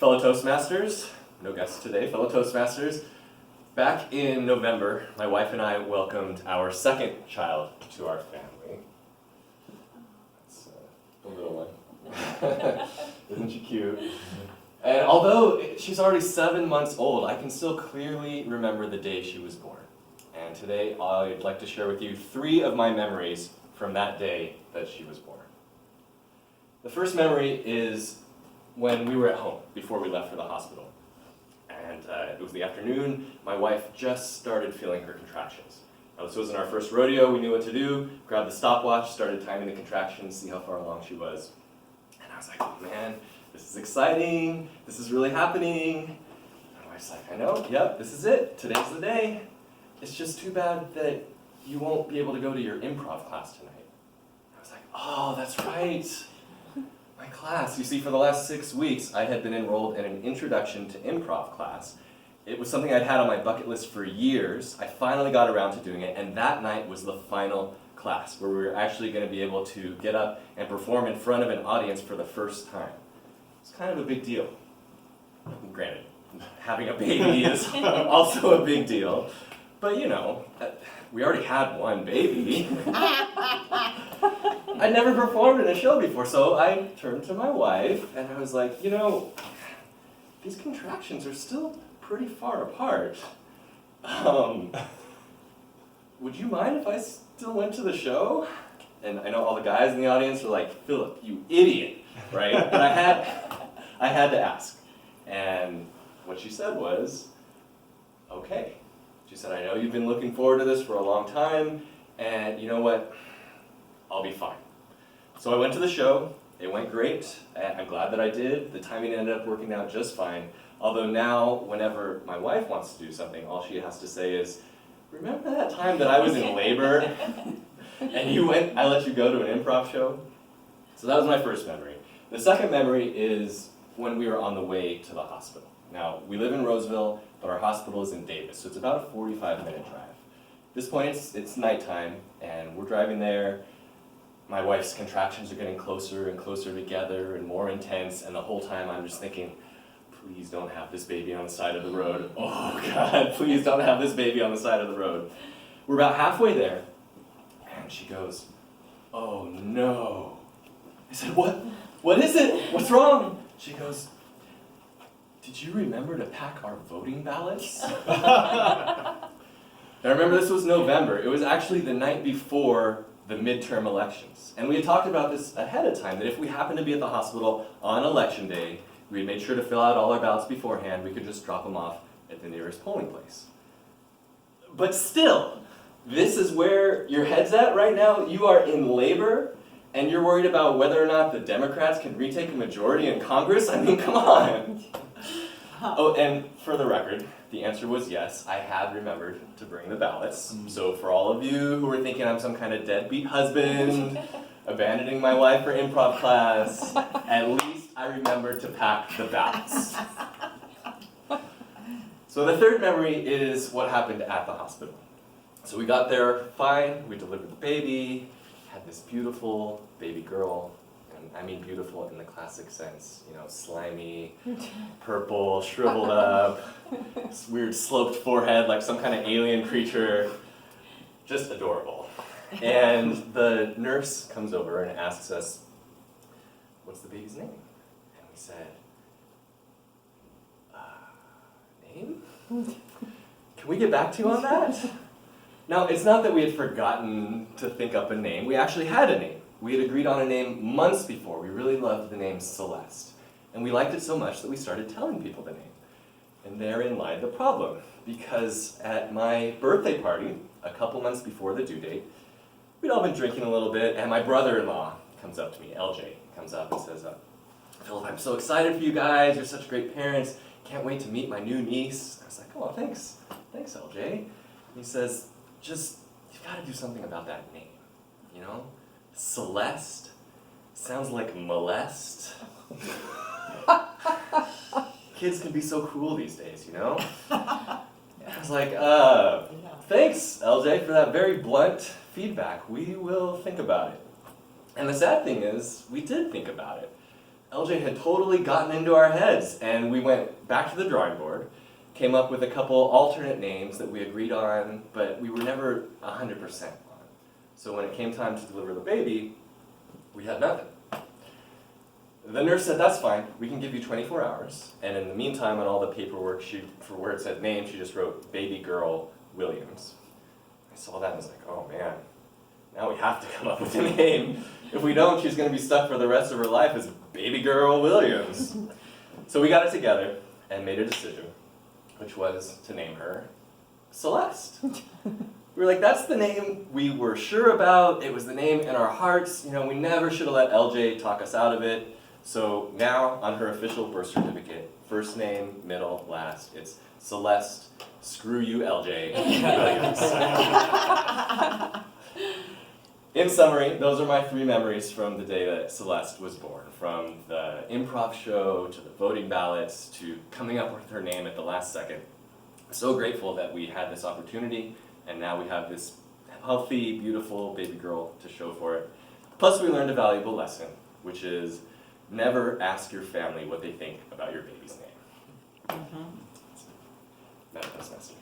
Fellow Toastmasters, no guests today, fellow Toastmasters. Back in November, my wife and I welcomed our second child to our family. That's the little one. Isn't she cute? And although she's already 7 months old, I can still clearly remember the day she was born. And today I'd like to share with you 3 of my memories from that day that she was born. The first memory is when we were at home before we left for the hospital. And it was the afternoon. My wife just started feeling her contractions. Now, this wasn't our first rodeo. We knew what to do. Grabbed the stopwatch, started timing the contractions, see how far along she was. And I was like, oh man, this is exciting. This is really happening. And my wife's like, I know, yep, this is it. Today's the day. It's just too bad that you won't be able to go to your improv class tonight. I was like, oh, that's right. My class. You see, for the last 6 weeks, I had been enrolled in an introduction to improv class. It was something I'd had on my bucket list for years. I finally got around to doing it, and that night was the final class, where we were actually going to be able to get up and perform in front of an audience for the first time. It's kind of a big deal. Granted, having a baby is also a big deal, but you know, we already had one baby. I'd never performed in a show before, so I turned to my wife and I was like, you know, these contractions are still pretty far apart. Would you mind if I still went to the show? And I know all the guys in the audience are like, Philip, you idiot, right? But I had to ask. And what she said was, okay. She said, I know you've been looking forward to this for a long time, and you know what? I'll be fine. So I went to the show. It went great. I'm glad that I did. The timing ended up working out just fine. Although now, whenever my wife wants to do something, all she has to say is, remember that time that I was in labor and I let you go to an improv show? So that was my first memory. The second memory is when we were on the way to the hospital. Now, we live in Roseville, but our hospital is in Davis, so it's about a 45-minute drive. At this point, it's nighttime, and we're driving there. My wife's contractions are getting closer and closer together and more intense, and the whole time I'm just thinking, please don't have this baby on the side of the road. Oh God, please don't have this baby on the side of the road. We're about halfway there, and she goes, oh no. I said, what is it? What's wrong? She goes, did you remember to pack our voting ballots? Now remember, this was November. It was actually the night before the midterm elections. And we had talked about this ahead of time, that if we happened to be at the hospital on election day, we had made sure to fill out all our ballots beforehand. We could just drop them off at the nearest polling place. But still, this is where your head's at right now. You are in labor, and you're worried about whether or not the Democrats can retake a majority in Congress? I mean, come on. Oh, and for the record, the answer was yes. I had remembered to bring the ballots. So for all of you who were thinking I'm some kind of deadbeat husband, abandoning my wife for improv class, at least I remembered to pack the ballots. So the third memory is what happened at the hospital. So we got there fine, we delivered the baby, had this beautiful baby girl. I mean beautiful in the classic sense, you know, slimy, purple, shriveled up, this weird sloped forehead like some kind of alien creature, just adorable. And the nurse comes over and asks us, what's the baby's name? And we said, name? Can we get back to you on that? Now, it's not that we had forgotten to think up a name, we actually had a name. We had agreed on a name months before. We really loved the name Celeste. And we liked it so much that we started telling people the name. And therein lied the problem. Because at my birthday party, a couple months before the due date, we'd all been drinking a little bit, and my brother-in-law comes up to me, LJ, comes up and says, Philip, I'm so excited for you guys. You're such great parents. Can't wait to meet my new niece. I was like, oh, thanks. Thanks, LJ. And he says, you've got to do something about that name, you know? Celeste sounds like molest. Kids can be so cool these days, you know? I was like, thanks, LJ, for that very blunt feedback. We will think about it. And the sad thing is, we did think about it. LJ had totally gotten into our heads, and we went back to the drawing board, came up with a couple alternate names that we agreed on, but we were never 100% on. So when it came time to deliver the baby, we had nothing. The nurse said, that's fine, we can give you 24 hours. And in the meantime, on all the paperwork, for where it said name, she just wrote baby girl Williams. I saw that and was like, oh man, now we have to come up with a name. If we don't, she's gonna be stuck for the rest of her life as baby girl Williams. So we got it together and made a decision, which was to name her Celeste. We were like, that's the name we were sure about. It was the name in our hearts. You know, we never should have let LJ talk us out of it. So now, on her official birth certificate, first name, middle, last, it's Celeste, screw you LJ Williams. In summary, those are my 3 memories from the day that Celeste was born. From the improv show, to the voting ballots, to coming up with her name at the last second. So grateful that we had this opportunity, and now we have this healthy, beautiful baby girl to show for it. Plus we learned a valuable lesson, which is never ask your family what they think about your baby's name. Medical semester.